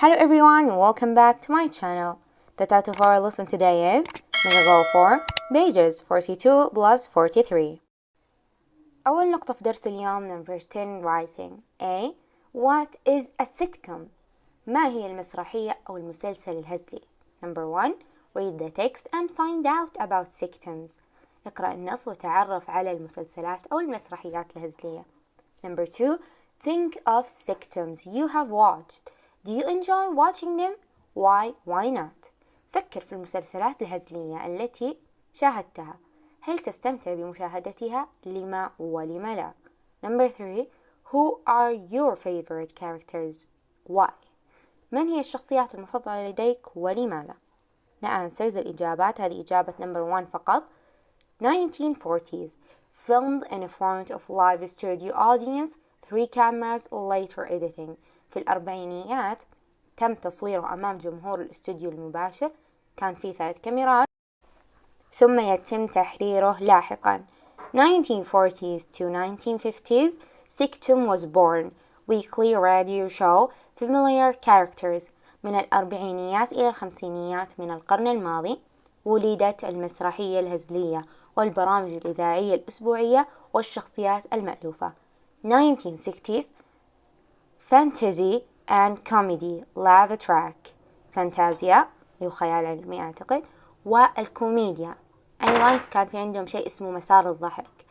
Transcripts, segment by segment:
Hello everyone and welcome back to my channel. The title of our lesson today is Go for pages 42 plus 43. أول نقطة في درس اليوم number 10 writing. A. What is a sitcom? ما هي المسرحية أو المسلسل الهزلي؟ Number 1. Read the text and find out about sitcoms. اقرأ النص وتعرف على المسلسلات أو المسرحيات الهزلية. Number 2. Think of sitcoms you have watched. Do you enjoy watching them? Why not? فكر في المسلسلات الهزلية التي شاهدتها. هل تستمتع بمشاهدتها؟ لما ولم لا؟ Number 3. Who are your favorite characters? Why? من هي الشخصيات المفضلة لديك ولماذا؟ The answers الإجابات هذه إجابة number 1 فقط. 1940s. Filmed in front of live studio audience. 3 cameras later editing. في الأربعينيات تم تصويره أمام جمهور الاستوديو المباشر. كان في 3 كاميرات ثم يتم تحريره لاحقا. 1940s to 1950s. Sitcom was born. Weekly radio show. Familiar characters. من الأربعينيات إلى الخمسينيات من القرن الماضي ولدت المسرحية الهزلية والبرامج الإذاعية الأسبوعية والشخصيات المألوفة. 1960s. Fantasy and comedy. Laugh track. فانتازيا اللي هو خيال علمي أعتقد والكوميديا. أيضا كان في عندهم شيء اسمه مسار الضحك.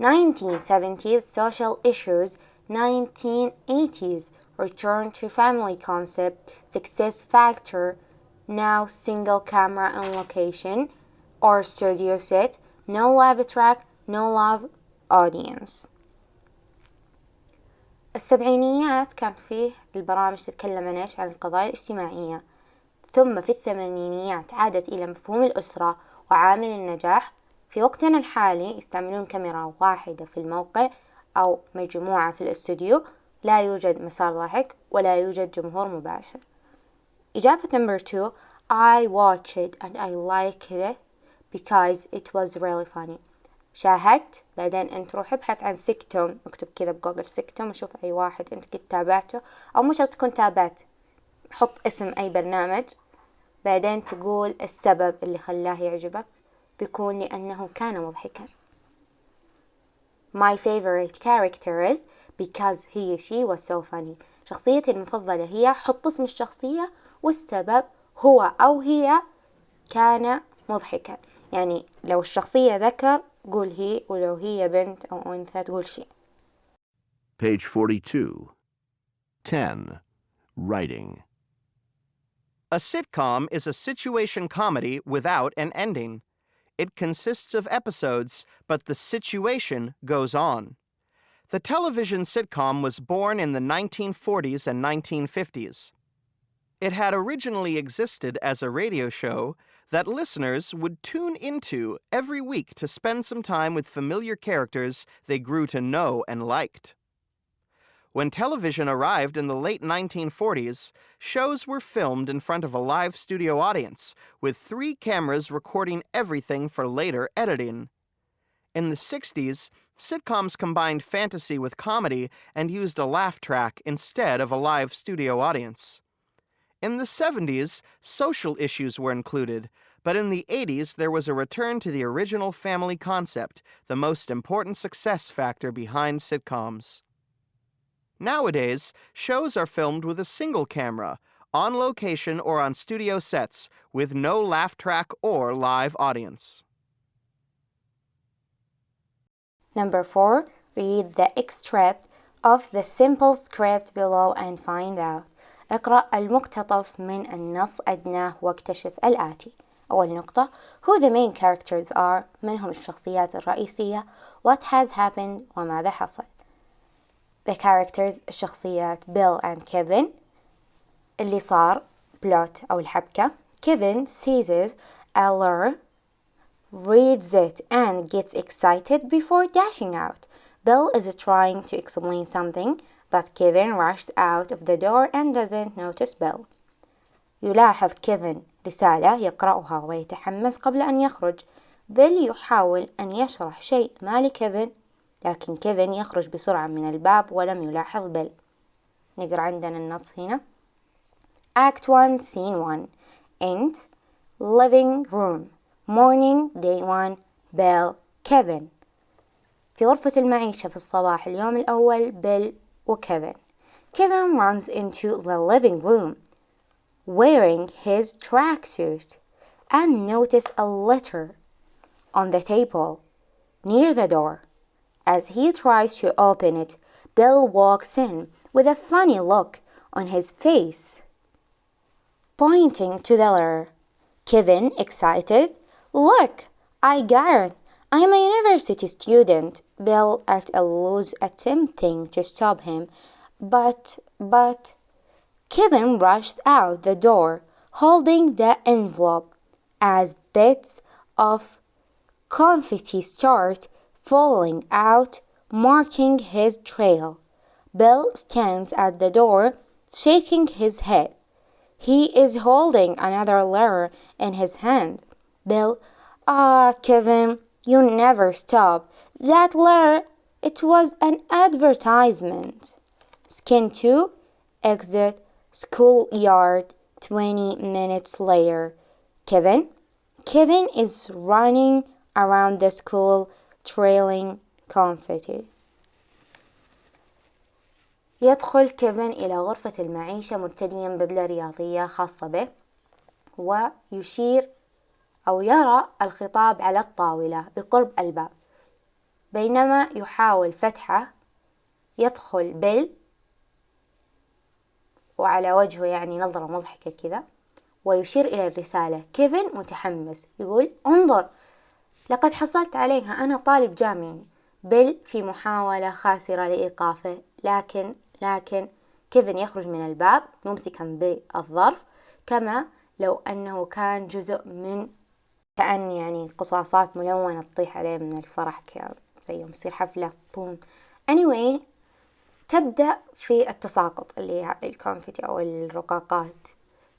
1970s. Social issues. 1980s. Return to family concept. Success factor. Now single camera on location or studio set. No live track. No live audience. السبعينيات كان فيه البرامج تتكلم عن القضايا الاجتماعية. ثم في الثمانينيات عادت إلى مفهوم الأسرة وعامل النجاح. في وقتنا الحالي يستعملون كاميرا واحدة في الموقع أو مجموعة في الاستوديو. لا يوجد مسار ضحك ولا يوجد جمهور مباشر. إجابة number 2. I watched it and I liked it because it was really funny. شاهدت بعدين أنت روح ابحث عن سيكتوم. اكتب كذا بجوجل سيكتوم وشوف أي واحد أنت قد تابعته أو مش تكون تابعت. حط اسم أي برنامج بعدين تقول السبب اللي خلاه يعجبك. بيكون لأنه كان مضحكا. My favorite character is because she was so funny. شخصيتي المفضلة هي حط اسم الشخصية والسبب هو أو هي كان مضحكا. يعني لو الشخصية ذكر قول هي ولو هي بنت أو أنثى تقول شي. Page 42. 10. Writing. A sitcom is a situation comedy without an ending. It consists of episodes, but the situation goes on. The television sitcom was born in the 1940s and 1950s. It had originally existed as a radio show that listeners would tune into every week to spend some time with familiar characters they grew to know and liked. When television arrived in the late 1940s, shows were filmed in front of a live studio audience, with 3 cameras recording everything for later editing. In the 60s, sitcoms combined fantasy with comedy and used a laugh track instead of a live studio audience. In the 70s, social issues were included, but in the 80s there was a return to the original family concept, the most important success factor behind sitcoms. Nowadays, shows are filmed with a single camera, on location or on studio sets, with no laugh track or live audience. Number 4. Read the extract of the simple script below and find out. اقرأ المقتطف من النص أدناه واكتشف الآتي. أول نقطة. Who the main characters are. من هم الشخصيات الرئيسية. What has happened. وماذا حصل. The characters الشخصيات Bill and Kevin. اللي صار plot أو الحبكة. Kevin seizes a lure, reads it and gets excited before dashing out. Bill is trying to explain something, but Kevin rushed out of the door and doesn't notice Bill. يلاحظ كيفن رسالة يقرأها ويتحمس قبل أن يخرج. بيل يحاول أن يشرح شيء ما لكيفن لكن كيفن يخرج بسرعة من الباب ولم يلاحظ بيل. نقرأ عندنا النص هنا. Act 1, Scene 1. End. Living room. Morning, day 1. Bill, Kevin. في غرفة المعيشة في الصباح اليوم الأول بيل وكيفن. Kevin runs into the living room wearing his tracksuit and notices a letter on the table near the door. As he tries to open it, Bill walks in with a funny look on his face, pointing to the letter. Kevin, excited, "Look, I got it. I'm a university student." Bill at a loss attempting to stop him, but Kevin rushed out the door holding the envelope as bits of confetti start falling out, marking his trail. Bill stands at the door, shaking his head. He is holding another letter in his hand. Bill, Kevin, you never stop. That letter, it was an advertisement. Skin 2, exit schoolyard 20 minutes later. Kevin is running around the school trailing confetti. يدخل كيفن إلى غرفة المعيشة مرتديا بدلة رياضية خاصة به، ويشير أو يرى الخطاب على الطاولة بقرب الباب. بينما يحاول فتحه يدخل بيل وعلى وجهه يعني نظرة مضحكة كذا، ويشير إلى الرسالة. كيفن متحمس يقول: انظر، لقد حصلت عليها، أنا طالب جامعي. بيل في محاولة خاسرة لإيقافه، لكن كيفن يخرج من الباب ممسكا بالظرف كما لو أنه كان جزء من كأن يعني قصاصات ملونة تطيح عليه من الفرح كذا، زي يوم يصير حفلة بوم. anyway تبدأ في التساقط اللي هي الكونفيتي أو الرقاقات.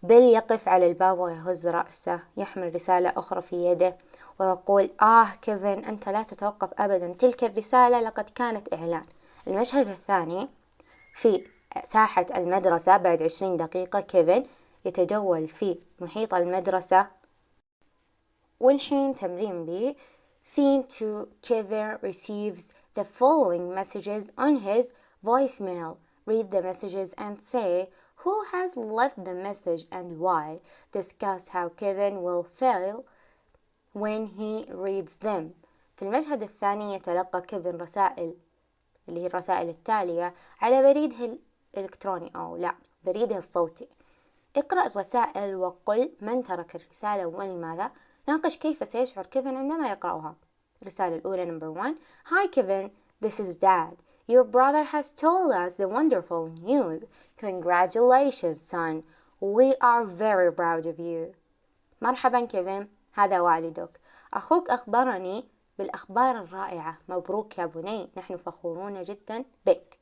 بيل يقف على الباب ويهز رأسه، يحمل رسالة أخرى في يده ويقول: كيفن، أنت لا تتوقف أبدا، تلك الرسالة لقد كانت إعلان. المشهد الثاني في ساحة المدرسة. بعد 20 دقيقة كيفن يتجول في محيط المدرسة. والحين تمرين B. Scene 2. Kevin receives the following messages on his voicemail. Read the messages and say who has left the message and why. Discuss how Kevin will feel when he reads them. في المشهد الثاني يتلقى كيفن رسائل اللي هي الرسائل التالية على بريده الإلكتروني أو لا بريده الصوتي. اقرأ الرسائل وقل من ترك الرسالة ولماذا. ناقش كيف سيشعر كيفن عندما يقرأها. الرسالة الأولى number 1. Hi Kevin, this is Dad. Your brother has told us the wonderful news. Congratulations son. We are very proud of you. مرحبا كيفن، هذا والدك. أخوك أخبرني بالأخبار الرائعة. مبروك يا بني، نحن فخورون جدا بك.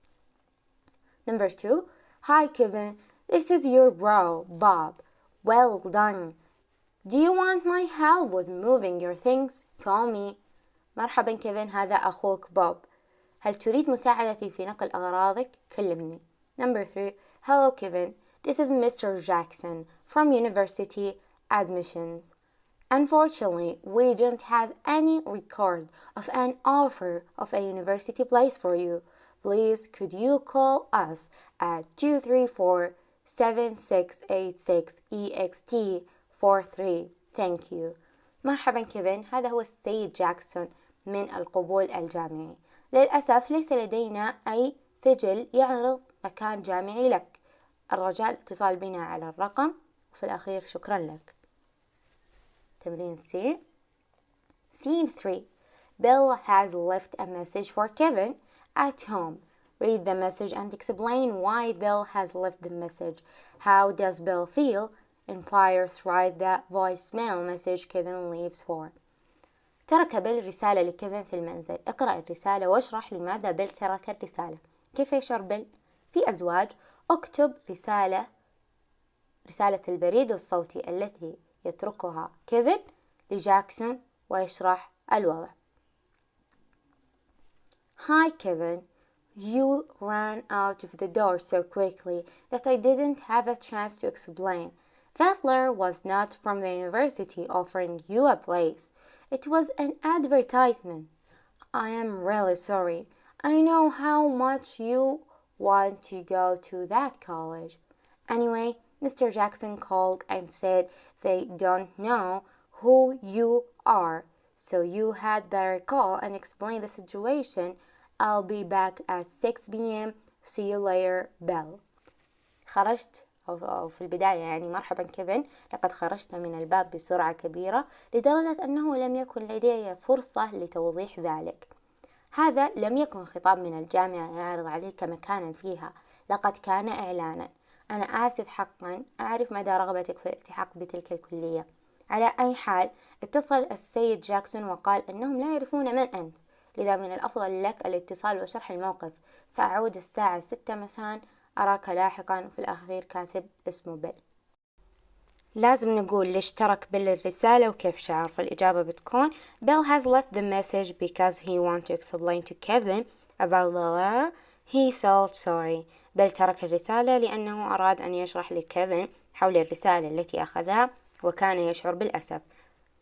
Number 2. Hi Kevin, this is your bro, Bob. Well done. Do you want my help with moving your things? Call me. مرحبا كيفن، هذا أخوك بوب. هل تريد مساعدتي في نقل أغراضك؟ كلمني. Number 3. Hello Kevin, this is Mr. Jackson from University Admissions. Unfortunately, we don't have any record of an offer of a university place for you. Please, could you call us at 234-7686-EXT43. Thank you. مرحبا كيفن، هذا هو السيد جاكسون من القبول الجامعي. للأسف ليس لدينا أي سجل يعرض مكان جامعي لك. الرجاء الاتصال بنا على الرقم. وفي الأخير شكرا لك. تمرين C. Scene 3. Bill has left a message for Kevin at home. Read the message and explain why Bill has left the message. How does Bill feel? Empires write the voicemail message Kevin leaves for. ترك بيل رسالة لكيفن في المنزل. اقرأ الرسالة واشرح لماذا بيل ترك الرسالة. كيف يشعر بيل؟ في أزواج. اكتب رسالة البريد الصوتي التي يتركها كيفن لجاكسون ويشرح الوضع. Hi Kevin, You ran out of the door so quickly that I didn't have a chance to explain. That letter was not from the university offering you a place. It was an advertisement. I am really sorry. I know how much you want to go to that college. Anyway, Mr. Jackson called and said they don't know who you are, so you had better call and explain the situation. I'll be back at 6 p.m. See you later, Belle. خرجت أو في البداية يعني مرحبا كيفن، لقد خرجت من الباب بسرعة كبيرة لدرجة أنه لم يكن لدي فرصة لتوضيح ذلك. هذا لم يكن خطاب من الجامعة يعرض عليك مكانا فيها، لقد كان إعلانا. أنا آسف حقا، أعرف مدى رغبتك في الالتحاق بتلك الكلية. على أي حال، اتصل السيد جاكسون وقال أنهم لا يعرفون من أنت، لذا من الأفضل لك الاتصال وشرح الموقف. سأعود الساعة 6 مساء، أراك لاحقا. وفي الأخير كاتب اسمه بيل. لازم نقول ليش ترك بيل الرسالة وكيف شعر. فالإجابة بتكون Bill has left the message because he wanted to explain to Kevin about the letter. He felt sorry. بيل ترك الرسالة لأنه أراد أن يشرح لكيفن حول الرسالة التي أخذها وكان يشعر بالأسف.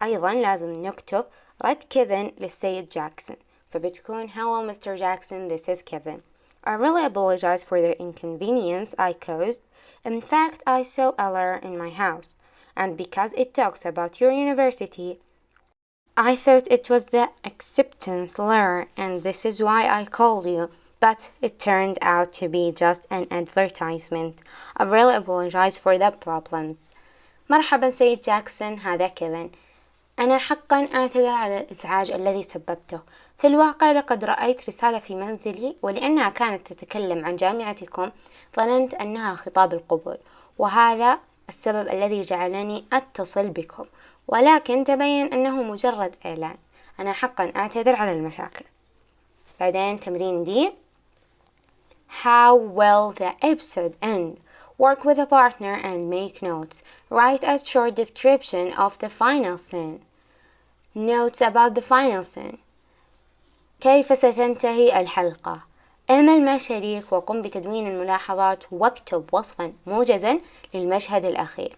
أيضا لازم نكتب رد كيفن للسيد جاكسون، فبتكون Hello Mr. Jackson, this is Kevin. I really apologize for the inconvenience I caused. In fact, I saw a letter in my house, and because it talks about your university, I thought it was the acceptance letter, and this is why I called you. But it turned out to be just an advertisement. I really apologize for the problems. مرحبا سيد جاكسون، هذا كيفن. أنا حقا أعتذر على الإزعاج الذي سببته. في الواقع لقد رأيت رسالة في منزلي، ولأنها كانت تتكلم عن جامعتكم ظننت أنها خطاب القبول، وهذا السبب الذي جعلني أتصل بكم، ولكن تبين أنه مجرد إعلان. أنا حقا أعتذر على المشاكل. بعدين تمرين دي How will the episode end? Work with a partner and make notes. Write a short description of the final scene. Notes about the final scene. كيف ستنتهي الحلقة؟ اعمل مع شريك وقم بتدوين الملاحظات واكتب وصفا موجزا للمشهد الأخير.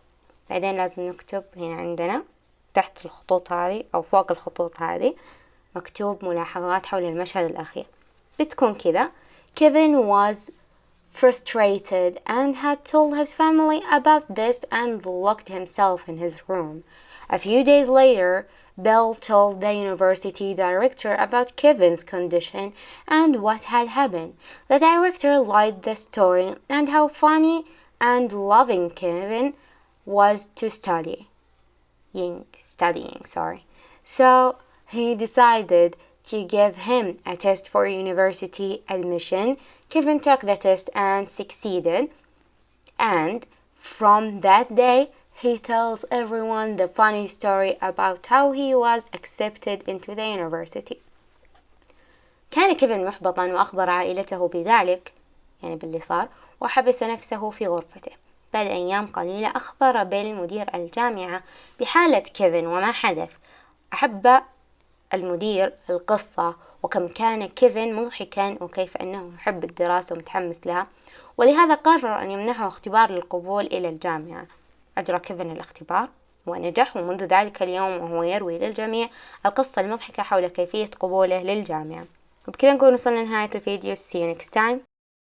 بعدين لازم نكتب هنا عندنا تحت الخطوط هذه أو فوق الخطوط هذه مكتوب ملاحظات حول المشهد الأخير. بتكون كذا: Kevin was frustrated and had told his family about this and locked himself in his room. A few days later, Bill told the university director about Kevin's condition and what had happened. The director liked the story and how funny and loving Kevin was to studying. So he decided to give him a test for university admission. Kevin took the test and succeeded, and from that day he tells everyone the funny story about how he was accepted into the university. كان كيفن محبطا وأخبر عائلته بذلك، يعني باللي صار، وحبس نفسه في غرفته. بعد أيام قليلة أخبر بيل مدير الجامعة بحالة كيفن وما حدث. أحب المدير القصة وكم كان كيفن مضحكا وكيف أنه يحب الدراسة ومتحمس لها، ولهذا قرر أن يمنحه اختبار للقبول إلى الجامعة. أجرى كيفن الاختبار ونجح، ومنذ ذلك اليوم وهو يروي للجميع القصة المضحكة حول كيفية قبوله للجامعة. وبكذا نكون وصلنا لنهاية الفيديو. See you next time.